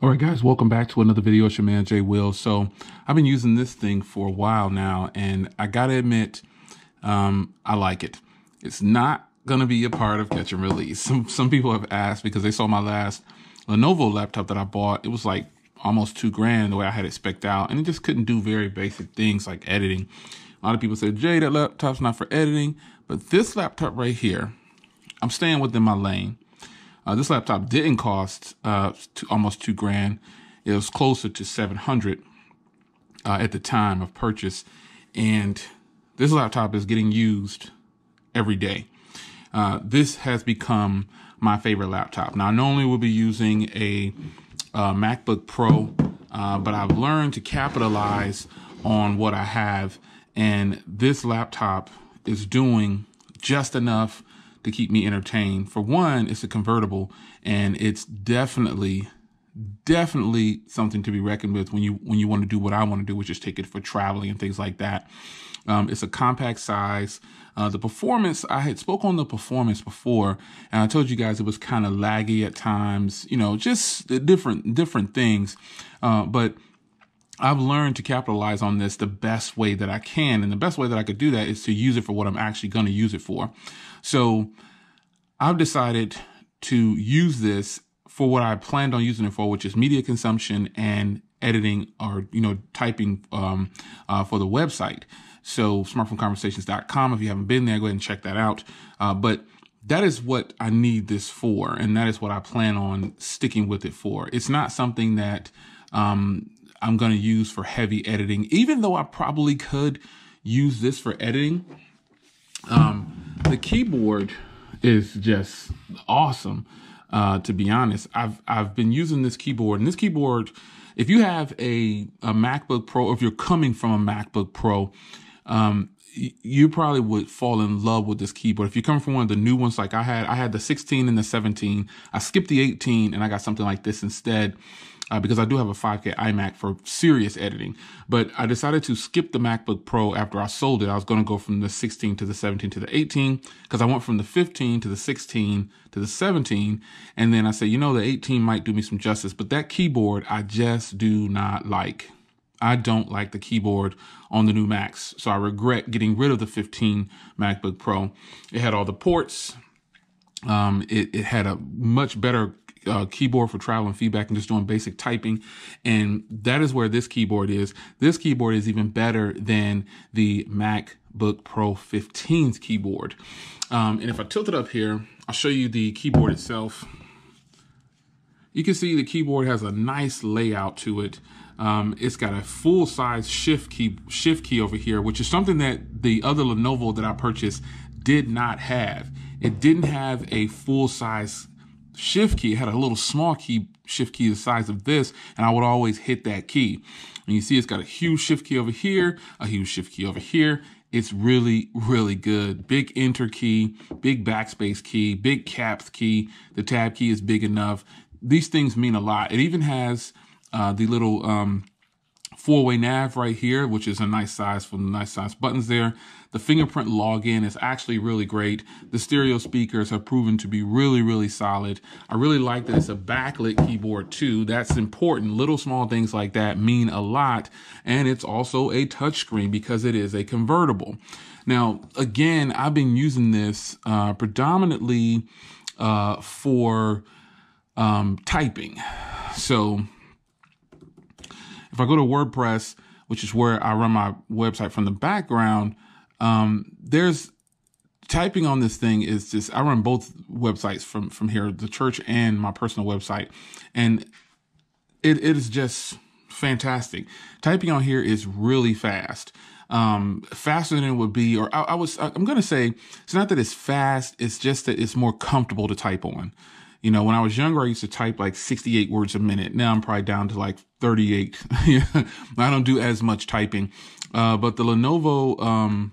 All right, guys, welcome back to another video. It's your man, Jay Will. So I've been using this thing for a while now, and I got to admit, I like it. It's not going to be a part of Catch and Release. Some people have asked because they saw my last Lenovo laptop that I bought. It was like almost $2,000 the way I had it spec'd out, and it just couldn't do very basic things like editing. A lot of people say, Jay, that laptop's not for editing, but this laptop right here, I'm staying within my lane. This laptop didn't cost almost $2,000. It was closer to $700 at the time of purchase, and this laptop is getting used every day. This has become my favorite laptop. Now, I normally will be using a MacBook Pro, but I've learned to capitalize on what I have, and this laptop is doing just enough to keep me entertained. For one, it's a convertible, and it's definitely something to be reckoned with when you want to do what I want to do, which is take it for traveling and things like that. It's a compact size. The performance, I had spoke on the performance before, and I told you guys it was kind of laggy at times, you know, just different things. But I've learned to capitalize on this the best way that I can. And the best way that I could do that is to use it for what I'm actually going to use it for. So I've decided to use this for what I planned on using it for, which is media consumption and editing, or, you know, typing for the website. So smartphoneconversations.com. If you haven't been there, go ahead and check that out. But that is what I need this for. And that is what I plan on sticking with it for. It's not something that I'm going to use for heavy editing, even though I probably could use this for editing. The keyboard is just awesome. To be honest, I've been using this keyboard, and this keyboard, if you have a MacBook Pro, or if you're coming from a MacBook Pro, you probably would fall in love with this keyboard. If you come from one of the new ones, like I had the 16 and the 17. I skipped the 18 and I got something like this instead, because I do have a 5K iMac for serious editing. But I decided to skip the MacBook Pro after I sold it. I was going to go from the 16 to the 17 to the 18, because I went from the 15 to the 16 to the 17. And then I said, you know, the 18 might do me some justice, but that keyboard I just do not like. I don't like the keyboard on the new Macs. So I regret getting rid of the 15 MacBook Pro. It had all the ports. It had a much better keyboard for travel and feedback and just doing basic typing. And that is where this keyboard is. This keyboard is even better than the MacBook Pro 15's keyboard. And if I tilt it up here, I'll show you the keyboard itself. You can see the keyboard has a nice layout to it. It's got a full-size shift key over here, which is something that the other Lenovo that I purchased did not have. It didn't have a full-size shift key. It had a little small shift key the size of this, and I would always hit that key. And you see it's got a huge shift key over here, a huge shift key over here. It's really, really good. Big enter key, big backspace key, big caps key. The tab key is big enough. These things mean a lot. It even has the little four-way nav right here, which is a nice size for the nice size buttons there. The fingerprint login is actually really great. The stereo speakers have proven to be really, really solid. I really like that it's a backlit keyboard too. That's important. Little small things like that mean a lot. And it's also a touchscreen because it is a convertible. Now, again, I've been using this predominantly for typing. So if I go to WordPress, which is where I run my website from the background, there's typing on this thing is just, I run both websites from here, the church and my personal website. And it is just fantastic. Typing on here is really fast. Faster than it would be, or I'm going to say it's not that it's fast. It's just that it's more comfortable to type on. You know, when I was younger, I used to type like 68 words a minute. Now I'm probably down to like 38. I don't do as much typing. But the Lenovo,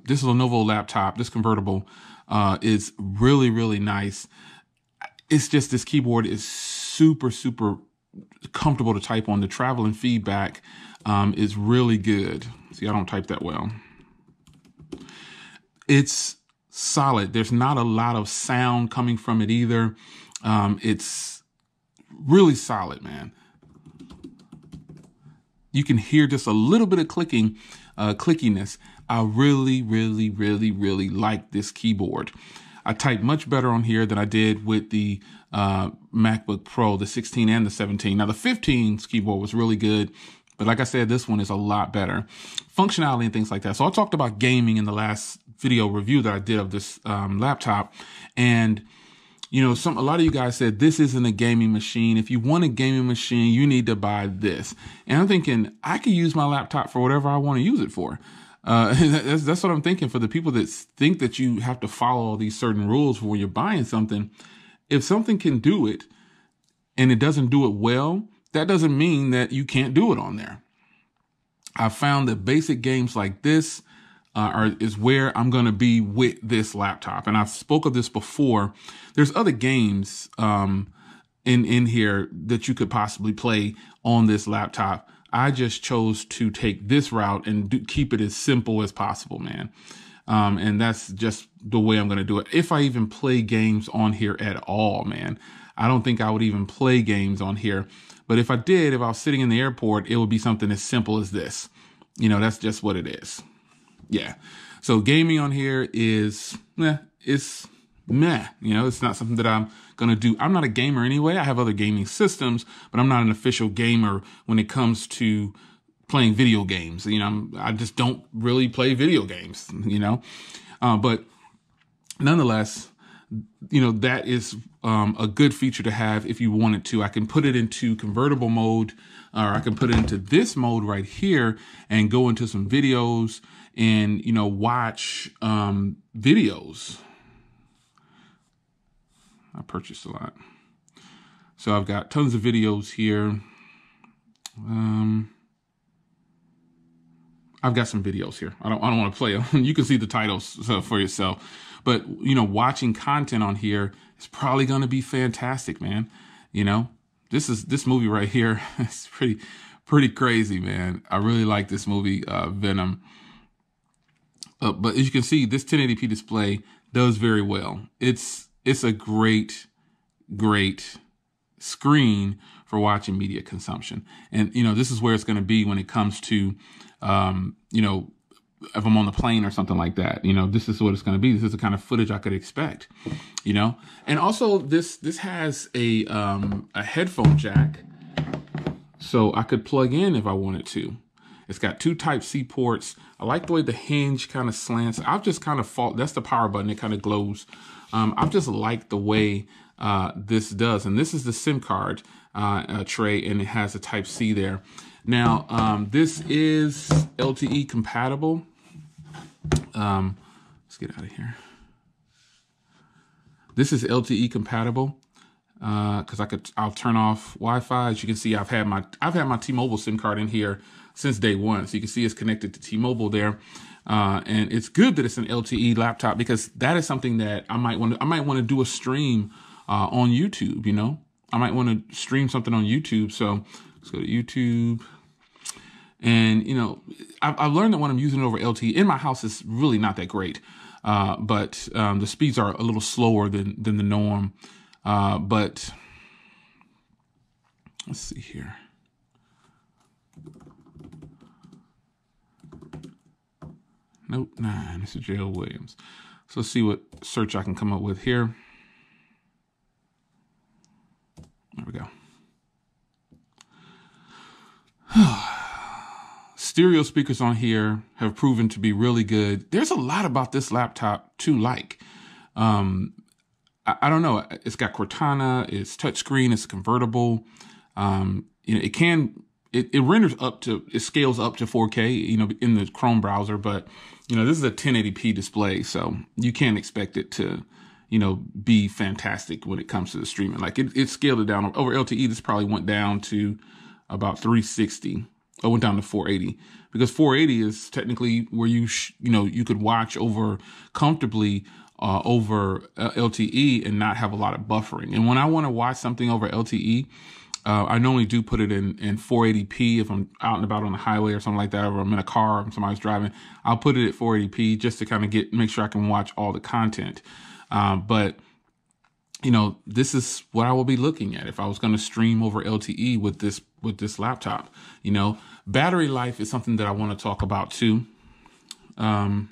this Lenovo laptop, this convertible, is really, really nice. It's just this keyboard is super, super comfortable to type on. The travel and feedback is really good. See, I don't type that well. It's solid. There's not a lot of sound coming from it either. It's really solid, man. You can hear just a little bit of clickiness. I really, really, really, really like this keyboard. I type much better on here than I did with the MacBook Pro, the 16 and the 17. Now the 15's keyboard was really good, but like I said, this one is a lot better. Functionality and things like that. So I talked about gaming in the last video review that I did of this laptop, and you know, a lot of you guys said this isn't a gaming machine. If you want a gaming machine, you need to buy this. And I'm thinking I could use my laptop for whatever I want to use it for. That's what I'm thinking for the people that think that you have to follow all these certain rules when you're buying something. If something can do it and it doesn't do it well, that doesn't mean that you can't do it on there. I found that basic games like this is where I'm going to be with this laptop. And I've spoke of this before. There's other games in here that you could possibly play on this laptop. I just chose to take this route and keep it as simple as possible, man. And that's just the way I'm going to do it. If I even play games on here at all, man, I don't think I would even play games on here. But if I did, if I was sitting in the airport, it would be something as simple as this. You know, that's just what it is. Yeah. So gaming on here is, it's meh. You know, it's not something that I'm going to do. I'm not a gamer anyway. I have other gaming systems, but I'm not an official gamer when it comes to playing video games. You know, I just don't really play video games, you know, but nonetheless, you know, that is a good feature to have if you wanted to. I can put it into convertible mode, or I can put it into this mode right here and go into some videos and, you know, watch videos. I purchased a lot. So I've got tons of videos here. I've got some videos here. I don't want to play them. You can see the titles for yourself. But, you know, watching content on here is probably going to be fantastic, man. You know, this movie right here is pretty crazy, man. I really like this movie, Venom. But as you can see, this 1080p display does very well. It's a great screen for watching media consumption. And, you know, this is where it's going to be when it comes to, you know, if I'm on the plane or something like that. You know, this is what it's going to be. This is the kind of footage I could expect, you know. And also this has a headphone jack, so I could plug in if I wanted to. It's got 2 Type-C ports. I like the way the hinge kind of slants. I've just kind of that's the power button. It kind of glows. I've just liked the way this does. And this is the SIM card tray, and it has a Type-C there. Now, this is LTE compatible. Let's get out of here. This is LTE compatible because I'll turn off Wi-Fi. As you can see, I've had my T-Mobile SIM card in here since day one. So you can see it's connected to T-Mobile there. And it's good that it's an LTE laptop because that is something that I might want to do a stream on YouTube, you know. I might want to stream something on YouTube. So let's go to YouTube. And, you know, I've learned that when I'm using it over LTE in my house, it's really not that great. But the speeds are a little slower than the norm. But let's see here. Nope, 9. This is J.L. Williams. So let's see what search I can come up with here. There we go. Stereo speakers on here have proven to be really good. There's a lot about this laptop to like. I don't know. It's got Cortana. It's touchscreen. It's convertible. You know, it renders up to, it scales up to 4K, you know, in the Chrome browser. But, you know, this is a 1080p display, so you can't expect it to, you know, be fantastic when it comes to the streaming. Like it scaled it down over LTE. This probably went down to about 360. I went down to 480 because 480 is technically where you know, you could watch over comfortably over LTE and not have a lot of buffering. And when I want to watch something over LTE, I normally do put it in 480p if I'm out and about on the highway or something like that, or I'm in a car and somebody's driving. I'll put it at 480p just to kind of make sure I can watch all the content. But this is what I will be looking at if I was going to stream over LTE with this laptop. Battery life is something that I want to talk about too. My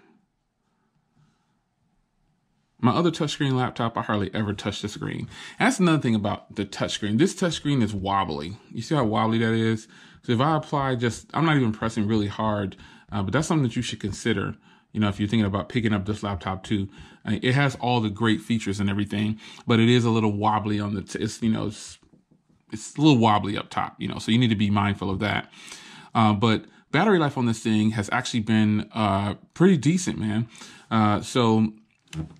other touchscreen laptop, I hardly ever touch the screen. And that's another thing about the touchscreen. This touchscreen is wobbly. You see how wobbly that is? So if I apply I'm not even pressing really hard, but that's something that you should consider. If you're thinking about picking up this laptop too. It has all the great features and everything, but it is a little wobbly on it's a little wobbly up top, so you need to be mindful of that. But battery life on this thing has actually been pretty decent, man. So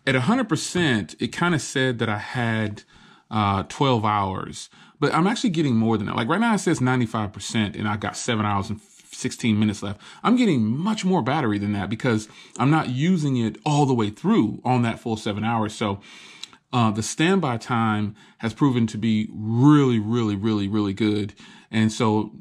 at 100%, it kind of said that I had 12 hours, but I'm actually getting more than that. Like right now it says 95% and I got 7 hours and 16 minutes left. I'm getting much more battery than that because I'm not using it all the way through on that full 7 hours. So the standby time has proven to be really, really, really, really good. And so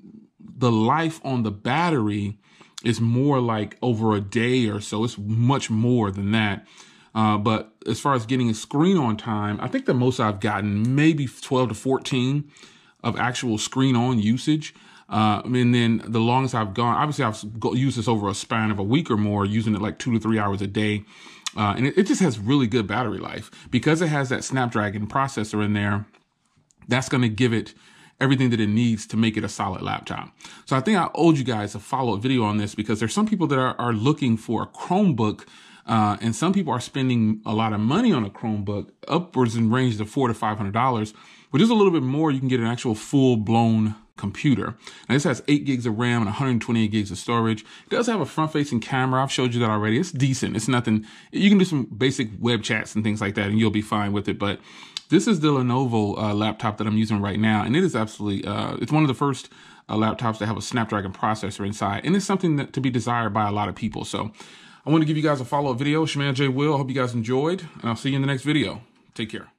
the life on the battery is more like over a day or so. It's much more than that. But as far as getting a screen on time, I think the most I've gotten maybe 12 to 14 of actual screen on usage. And then the longest I've gone, obviously I've used this over a span of a week or more, using it like 2 to 3 hours a day. And it just has really good battery life because it has that Snapdragon processor in there. That's going to give it everything that it needs to make it a solid laptop. So I think I owed you guys a follow-up video on this because there's some people that are looking for a Chromebook. And some people are spending a lot of money on a Chromebook, upwards in range of $400 to $500, which is a little bit more. You can get an actual full-blown computer. Now, this has 8 gigs of RAM and 128 gigs of storage. It does have a front-facing camera. I've showed you that already. It's decent. It's nothing. You can do some basic web chats and things like that, and you'll be fine with it. But this is the Lenovo laptop that I'm using right now, and it is absolutely, it's one of the first laptops that have a Snapdragon processor inside, and it's something to be desired by a lot of people. So I want to give you guys a follow-up video. It's your man, Jay Will. I hope you guys enjoyed, and I'll see you in the next video. Take care.